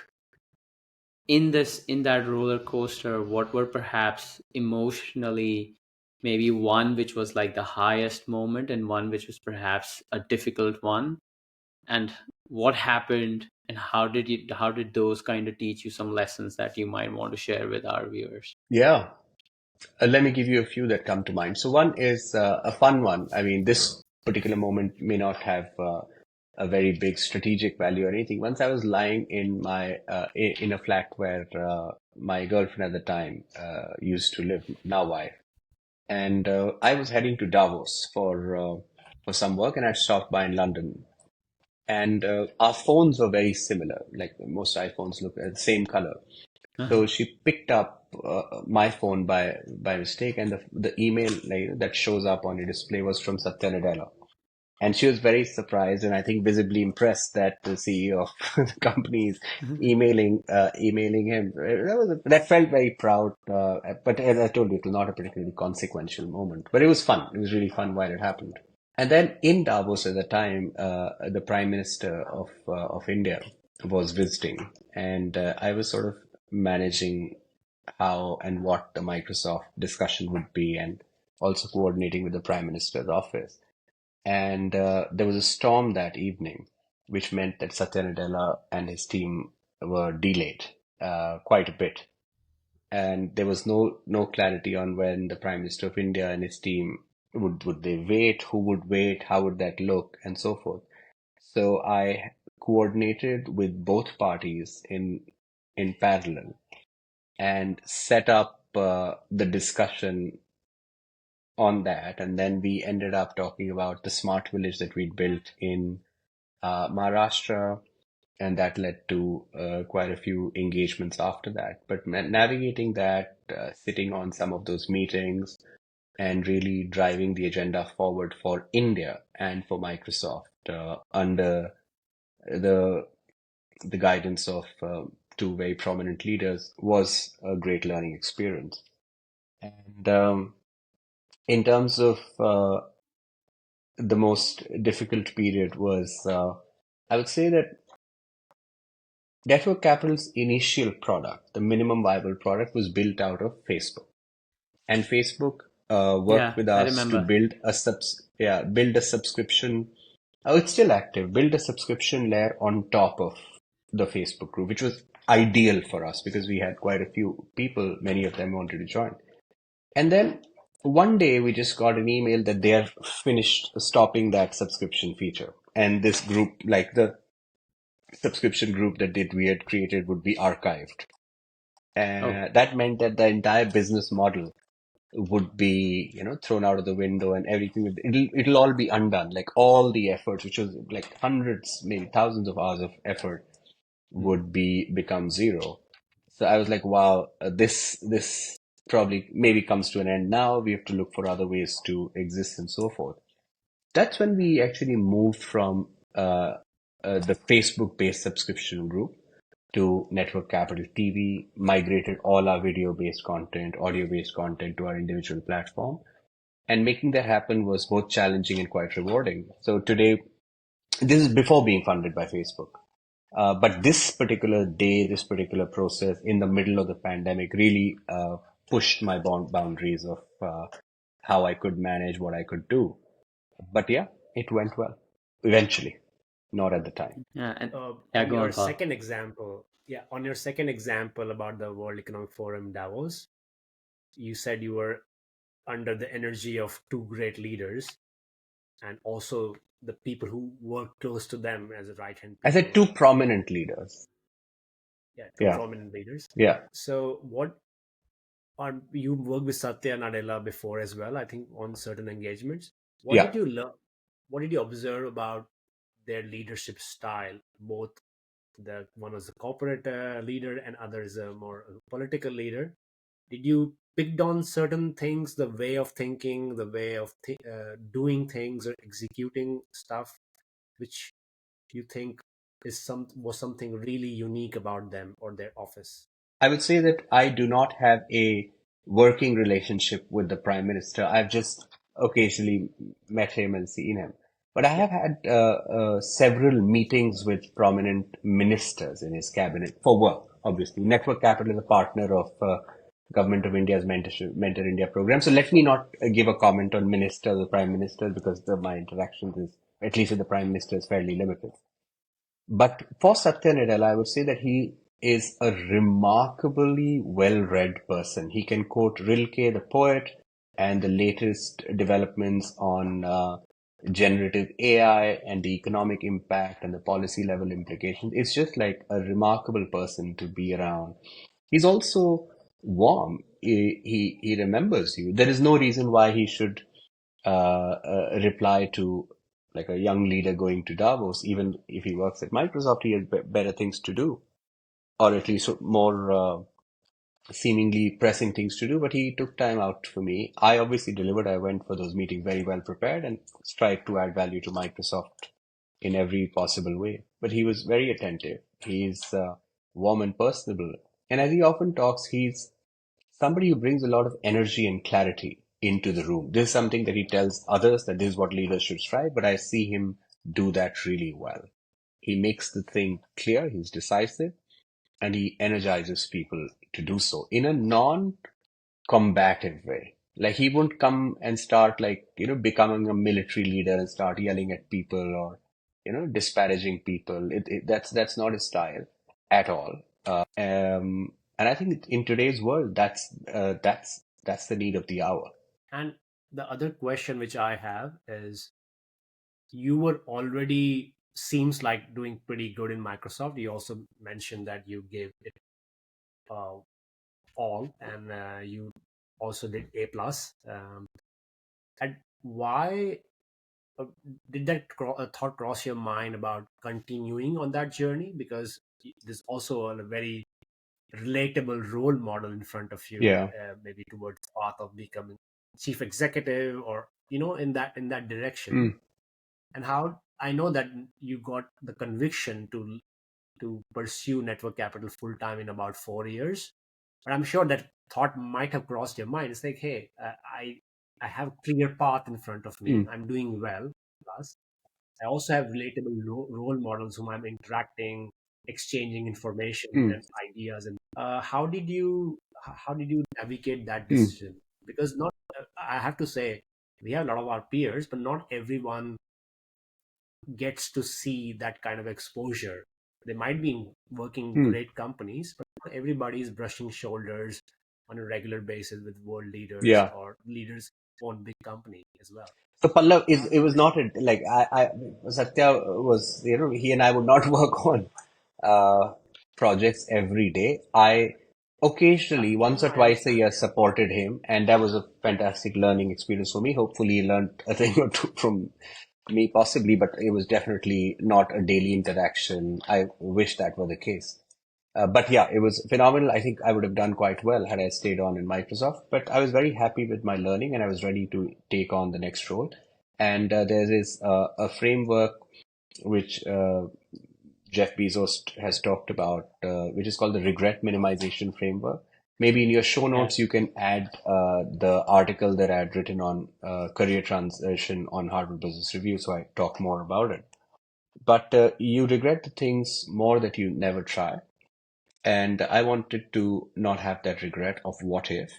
in that roller coaster what were perhaps emotionally maybe one which was like the highest moment and one which was perhaps a difficult one, and what happened and how did those kind of teach you some lessons that you might want to share with our viewers? Yeah. Let me give you a few that come to mind. So one is a fun one. I mean, this particular moment may not have a very big strategic value or anything. Once I was lying in my in a flat where my girlfriend at the time used to live, now wife, and I was heading to Davos for some work, and I stopped by in London. And our phones were very similar, like most iPhones look the same color. So she picked up my phone by mistake, and the email like, that shows up on your display was from Satya Nadella. And she was very surprised and I think visibly impressed that the CEO of the company is emailing him. That felt very proud. But as I told you, it was not a particularly consequential moment, but it was fun. It was really fun while it happened. And then in Davos at the time, the Prime Minister of India was visiting, and I was sort of managing how and what the Microsoft discussion would be, and also coordinating with the Prime Minister's office. And there was a storm that evening, which meant that Satya Nadella and his team were delayed quite a bit. And there was no clarity on when the Prime Minister of India and his team would they wait, who would wait, how would that look, and so forth. So I coordinated with both parties in parallel and set up the discussion on that. And then we ended up talking about the smart village that we'd built in Maharashtra, and that led to quite a few engagements after that. But navigating that, sitting on some of those meetings, and really driving the agenda forward for India and for Microsoft under the guidance of two very prominent leaders was a great learning experience. And in terms of the most difficult period was, I would say that Network Capital's initial product, the minimum viable product, was built out of Facebook. And Facebook worked Yeah, with I us to remember. build a subscription. Oh, it's still active. Build a subscription layer on top of the Facebook group, which was ideal for us because we had quite a few people, many of them wanted to join. And then one day we just got an email that they are finished stopping that subscription feature. And this group, like the subscription group that we had created, would be archived. Oh. That meant that the entire business model would be, thrown out of the window, and everything it'll all be undone. Like all the efforts, which was like hundreds, maybe thousands of hours of effort, would become zero. So I was like, wow, this probably maybe comes to an end now. We have to look for other ways to exist and so forth. That's when we actually moved from the Facebook-based subscription group to Network Capital TV, migrated all our video-based content, audio-based content to our individual platform. And making that happen was both challenging and quite rewarding. So today, this is before being funded by Facebook. But this particular day, this particular process in the middle of the pandemic really pushed my boundaries of how I could manage what I could do. But yeah, it went well eventually, not at the time. Yeah, and yeah, On go your on, Paul. second example, yeah, on your second example about the World Economic Forum Davos, you said you were under the energy of two great leaders and also the people who work close to them as a right hand I said people. two prominent leaders. Yeah, two Yeah, prominent leaders. yeah. So what are you worked with Satya Nadella before as well, I think, on certain engagements. What Yeah. did you learn? What did you observe about their leadership style? Both the one was the corporate leader and other is a more political leader. Did you picked on certain things, the way of thinking, the way of doing things or executing stuff, which you think was something really unique about them or their office? I would say that I do not have a working relationship with the Prime Minister. I've just occasionally met him and seen him. But I Yeah, have had several meetings with prominent ministers in his cabinet for work, obviously. Network Capital is a partner of Government of India's Mentor India program. So let me not give a comment on ministers or prime ministers because my interactions is, at least with the prime minister, is fairly limited. But for Satya Nadella, I would say that he is a remarkably well-read person. He can quote Rilke, the poet, and the latest developments on generative AI and the economic impact and the policy level implications. It's just like a remarkable person to be around. He's also warm. He remembers you. There is no reason why he should reply to like a young leader going to Davos. Even if he works at Microsoft, he has better things to do, or at least more seemingly pressing things to do. But he took time out for me. I obviously delivered. I went for those meetings very well prepared and strived to add value to Microsoft in every possible way. But he was very attentive. He's warm and personable. And as he often talks, he's somebody who brings a lot of energy and clarity into the room. This is something that he tells others that this is what leaders should strive, but I see him do that really well. He makes the thing clear, he's decisive, and he energizes people to do so in a non combative way. Like he won't come and start like, becoming a military leader and start yelling at people or, disparaging people. That's not his style at all. And I think in today's world, that's the need of the hour. and the other question which I have is, you were already seems like doing pretty good in Microsoft. You also mentioned that you gave it uh, all, and you also did A plus. And why uh, did that thought cross your mind about continuing on that journey? Because there's also a very relatable role model in front of you, Yeah. maybe towards the path of becoming chief executive, or in that direction. Mm, And how I know that you got the conviction to pursue network capital full time in about 4 years, but I'm sure that thought might have crossed your mind. It's like, hey, I have a clear path in front of me. mm, I'm doing well. Plus, I also have relatable role models whom I'm interacting, exchanging information mm, and ideas. And how did you navigate that mm, decision? Because not, I have to say, we have a lot of our peers, but not everyone gets to see that kind of exposure. They might be working mm. great companies, but not everybody is brushing shoulders on a regular basis with world leaders Yeah. or leaders on big company as well. So Pallav is it was not a, like I Satya was he and I would not work on uh, projects every day. I Yeah, occasionally no, once no, or I twice a understand. year Yeah. supported him, and that was a fantastic learning experience for me. Hopefully, he learned a thing or two from me, possibly, but it was definitely not a daily interaction. I wish that were the case. But yeah, it was phenomenal. I think I would have done quite well had I stayed on in Microsoft. But I was very happy with my learning, and I was ready to take on the next role. And there is a framework which Jeff Bezos has talked about, which is called the regret minimization framework. Maybe in your show Yeah. notes, you can add the article that I had written on career transition on Harvard Business Review, so I talk more about it. But you regret the things more that you never try. And I wanted to not have that regret of what if.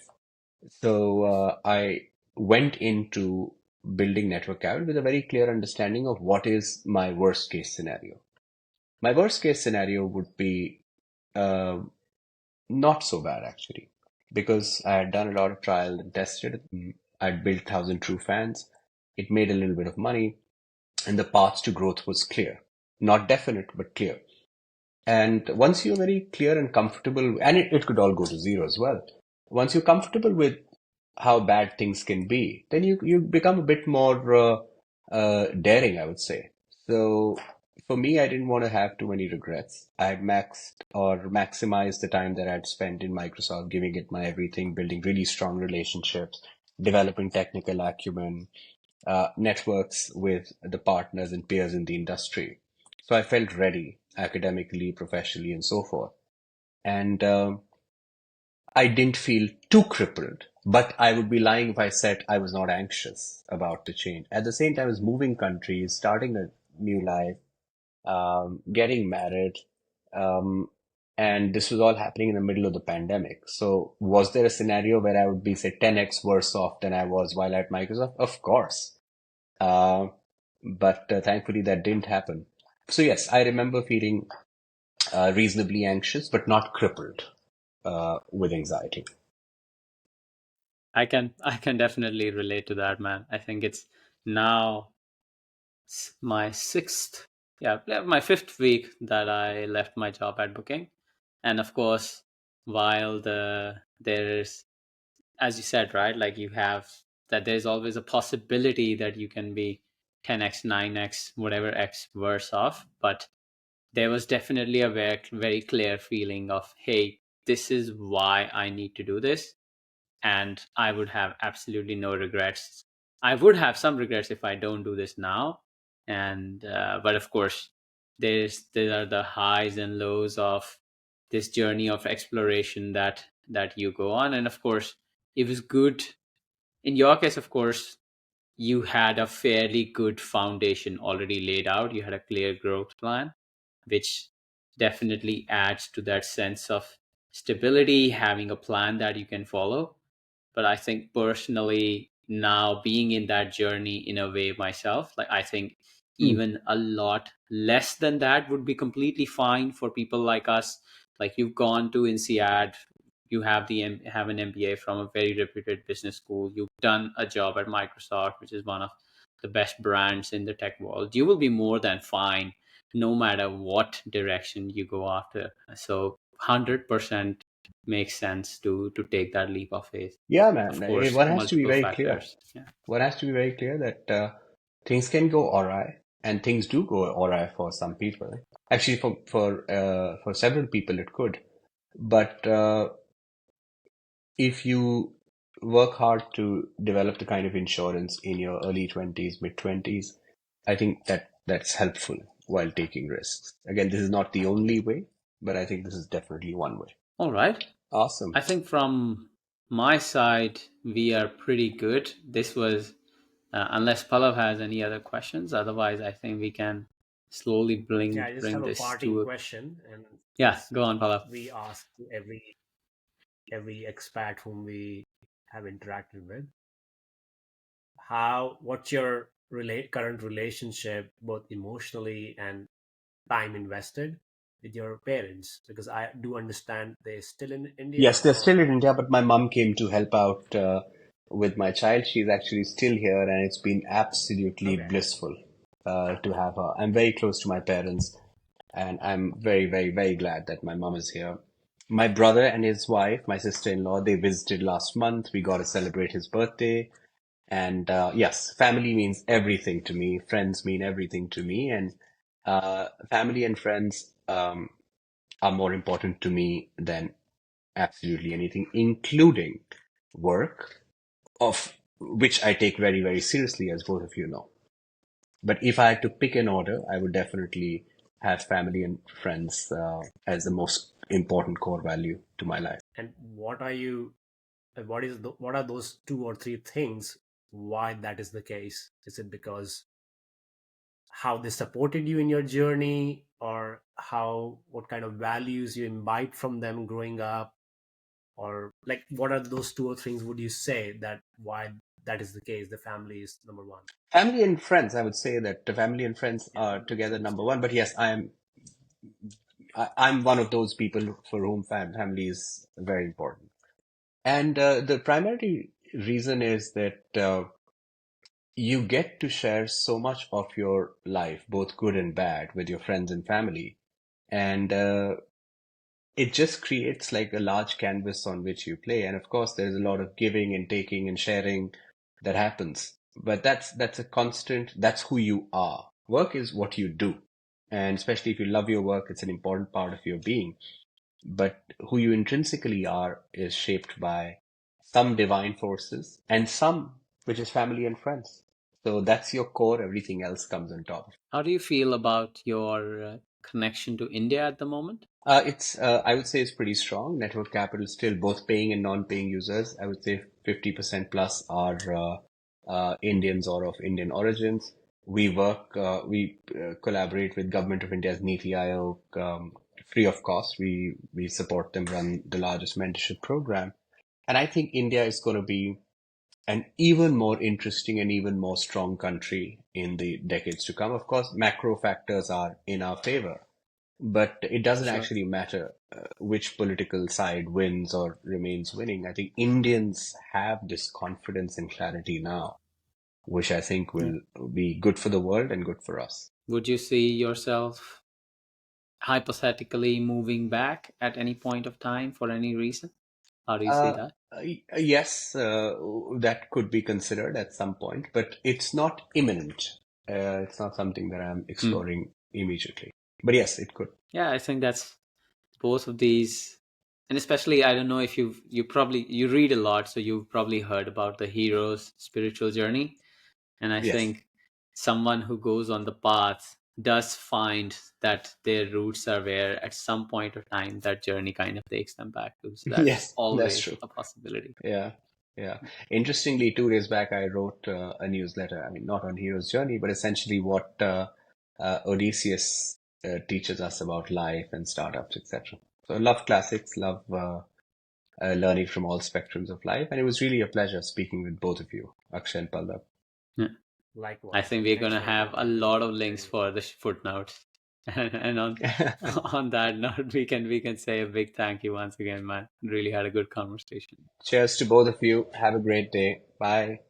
So I went into building network capital with a very clear understanding of what is my worst case scenario. My worst case scenario would be uh, not so bad actually, because I had done a lot of trial and tested. I'd built 1,000 true fans. It made a little bit of money, and the path to growth was clear. Not definite, but clear. And once you're very clear and comfortable, and it could all go to zero as well. Once you're comfortable with how bad things can be, then you become a bit more daring, I would say. So for me, I didn't want to have too many regrets. I had maxed or maximized the time that I'd spent in Microsoft, giving it my everything, building really strong relationships, developing technical acumen, networks with the partners and peers in the industry. So I felt ready academically, professionally, and so forth. And I didn't feel too crippled, but I would be lying if I said I was not anxious about the change. At the same time as moving countries, starting a new life, getting married, um, and this was all happening in the middle of the pandemic. So was there a scenario where I would be, say, 10x worse off than I was while at Microsoft? Of course. Uh, but thankfully that didn't happen. So yes, I remember feeling reasonably anxious, but not crippled with anxiety. I can definitely relate to that, man. I think it's now my sixth, yeah, my fifth week that I left my job at Booking. And of course, while there's, as you said, right, like you have that there's always a possibility that you can be 10x, 9x, whatever x worse off. But there was definitely a very clear feeling of, hey, this is why I need to do this. And I would have absolutely no regrets. I would have some regrets if I don't do this now. And but of course, there are the highs and lows of this journey of exploration that you go on. And of course, it was good in your case. Of course, you had a fairly good foundation already laid out. You had a clear growth plan, which definitely adds to that sense of stability, having a plan that you can follow. But I think personally, now being in that journey in a way myself, like I think Hmm. even a lot less than that would be completely fine for people like us. Like you've gone to INSEAD, you have an MBA from a very reputed business school, you've done a job at Microsoft, which is one of the best brands in the tech world. You will be more than fine no matter what direction you go after. So 100% makes sense to take that leap of faith. Yeah, man. Of course, One has to be multiple very clear. factors. Yeah. One has to be very clear that things can go awry, and things do go awry for some people. Actually, for several people, it could. But if you work hard to develop the kind of insurance in your early 20s, mid 20s, I think that's helpful while taking risks. Again, this is not the only way, but I think this is definitely one way. All right. Awesome. I think from my side, we are pretty good. This was, unless Pallav has any other questions, otherwise, I think we can slowly Yeah, I just bring have a this parting to a. question, and Yeah, as go on, Pallav. we ask to every expat whom we have interacted with, what's your current relationship, both emotionally and time invested, with your parents? Because I do understand they're still in India, Yes, they're or still in India, but my mom came to help out with my child. She's actually still here, and it's been absolutely okay. blissful to have her. I'm very close to my parents, and I'm very, very, very glad that my mom is here. My brother and his wife, my sister-in-law, they visited last month. We got to celebrate his birthday. And yes, family means everything to me. Friends mean everything to me. And family and friends are more important to me than absolutely anything, including work, of which I take very, very seriously, as both of you know. But if I had to pick an order, I would definitely have family and friends as the most important core value to my life. And what are those two or three things why that is the case? Is it because how they supported you in your journey, or what kind of values you imbibe from them growing up, or like what are those two or things would you say that why that is the case, the family is number one? Family and friends, I would say that the family and friends Yeah. are together number one. But yes, I'm one of those people for whom family is very important. And the primary reason is that you get to share so much of your life, both good and bad, with your friends and family. And it just creates like a large canvas on which you play. And of course, there's a lot of giving and taking and sharing that happens. But that's a constant, that's who you are. Work is what you do. And especially if you love your work, it's an important part of your being. But who you intrinsically are is shaped by some divine forces and some which is family and friends. So that's your core, everything else comes on top. How do you feel about your connection to India at the moment? I would say it's pretty strong. Network capital still both paying and non-paying users. I would say 50% plus are Indians or of Indian origins. We collaborate with Government of India's Niti Aayog free of cost. We support them run the largest mentorship program. And I think India is going to be an even more interesting and even more strong country in the decades to come. Of course, macro factors are in our favor, but it doesn't Sure. actually matter which political side wins or remains winning. I think Indians have this confidence and clarity now, which I think Yeah. will be good for the world and good for us. Would you see yourself hypothetically moving back at any point of time for any reason? How do you see Uh, that? yes, that could be considered at some point, but it's not imminent. It's not something that I'm Hmm. exploring immediately. But yes, it could. Yeah, I think that's both of these, and especially I don't know if you read a lot, so you've probably heard about the hero's spiritual journey. And I Yes. think someone who goes on the path does find that their roots are where at some point of time that journey kind of takes them back to. So that's Yes, that's always true. a possibility. Yeah, yeah. Interestingly, 2 days back, I wrote a newsletter. I mean, not on Hero's Journey, but essentially what Odysseus teaches us about life and startups, etc. So, I love classics, love learning from all spectrums of life, and it was really a pleasure speaking with both of you, Akshay and Pallav. Yeah. I Likewise, think and we're thanks gonna for have a inviting me. lot of Very links for the interesting. footnotes. And on that note, we can say a big thank you once again, man. Really had a good conversation. Cheers to both of you. Have a great day. Bye.